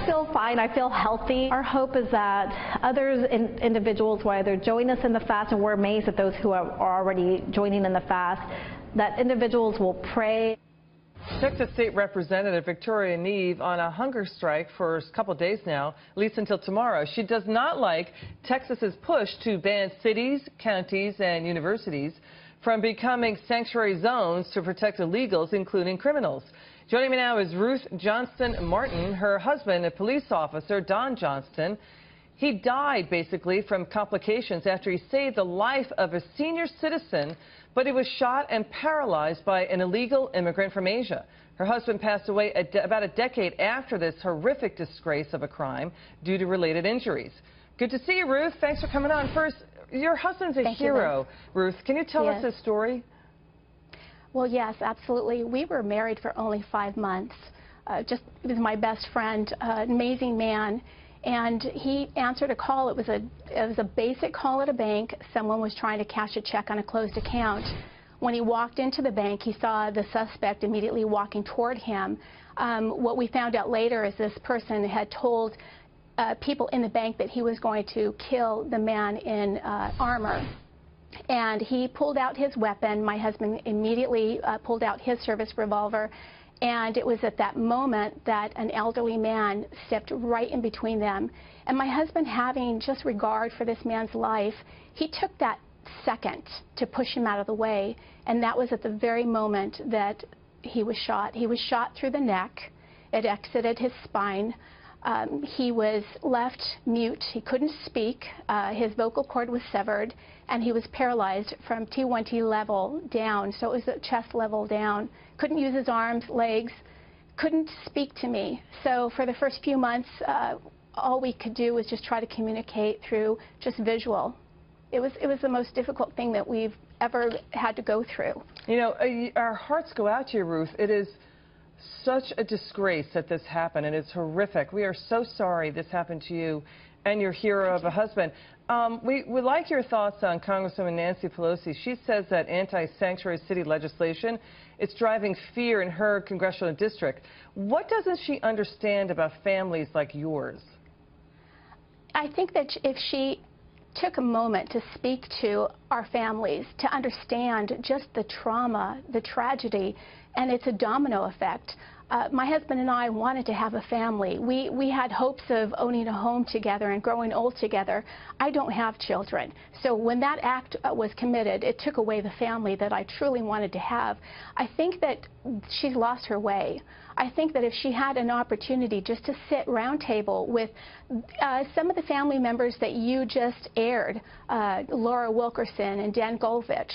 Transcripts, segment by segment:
feel fine. I feel healthy. Our hope is that others, individuals, will either join us in the fast, and we're amazed at those who are already joining in the fast, that individuals will pray. Texas State Representative Victoria Neve on a hunger strike for a couple of days now, at least until tomorrow. She does not like Texas's push to ban cities, counties, and universities from becoming sanctuary zones to protect illegals, including criminals. Joining me now is Ruth Johnston Martin. Her husband, a police officer, Don Johnston, he died basically from complications after he saved the life of a senior citizen, but he was shot and paralyzed by an illegal immigrant from Asia. Her husband passed away about a decade after this horrific disgrace of a crime due to related injuries. Good to see you, Ruth. Thanks for coming on. First, your husband's a hero, Ruth. Can you tell us his story? Well, yes, absolutely. We were married for only 5 months. He was my best friend, amazing man. And he answered a call. It was a basic call at a bank. Someone was trying to cash a check on a closed account. When he walked into the bank, he saw the suspect immediately walking toward him. What we found out later is this person had told people in the bank that he was going to kill the man in armor. And he pulled out his weapon. My husband immediately pulled out his service revolver. And it was at that moment that an elderly man stepped right in between them. And my husband, having just regard for this man's life, he took that second to push him out of the way. And that was at the very moment that he was shot. He was shot through the neck. It exited his spine. He was left mute. He couldn't speak. His vocal cord was severed, and he was paralyzed from T1T level down. So it was a chest level down. Couldn't use his arms, legs, couldn't speak to me. So for the first few months, all we could do was just try to communicate through just visual. It was the most difficult thing that we've ever had to go through. You know, our hearts go out to you, Ruth. It is such a disgrace that this happened, and it's horrific. We are so sorry this happened to you and your hero of a husband. We would like your thoughts on Congresswoman Nancy Pelosi. She says that anti-sanctuary city legislation is driving fear in her congressional district. What doesn't she understand about families like yours? I think that if she took a moment to speak to our families, to understand just the trauma, the tragedy, and it's a domino effect. My husband and I wanted to have a family. We had hopes of owning a home together and growing old together. I don't have children. So when that act was committed, it took away the family that I truly wanted to have. I think that she's lost her way. I think that if she had an opportunity just to sit round table with some of the family members that you just aired, Laura Wilkerson and Dan Golvich,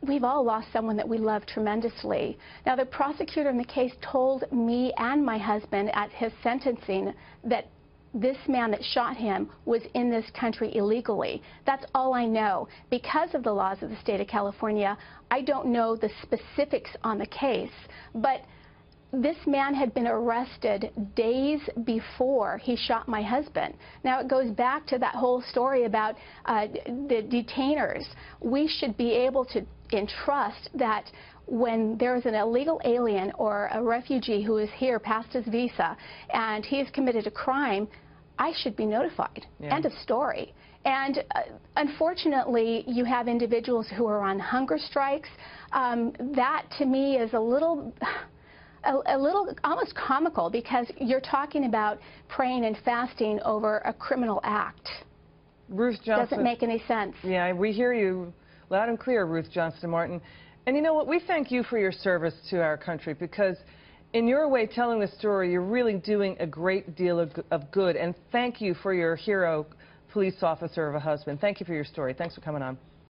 we've all lost someone that we love tremendously. Now, the prosecutor in the case told me and my husband at his sentencing that this man that shot him was in this country illegally. That's all I know. Because of the laws of the state of California, I don't know the specifics on the case, but this man had been arrested days before he shot my husband. Now, it goes back to that whole story about the detainers. We should be able to entrust that when there is an illegal alien or a refugee who is here past his visa and he has committed a crime, I should be notified. Yeah. End of story. And unfortunately, you have individuals who are on hunger strikes. That, to me, is a little almost comical, because you're talking about praying and fasting over a criminal act. Ruth Johnston. Doesn't make any sense. Yeah, we hear you loud and clear, Ruth Johnston Martin. And you know what? We thank you for your service to our country, because in your way telling the story, you're really doing a great deal of good. And thank you for your hero police officer of a husband. Thank you for your story. Thanks for coming on.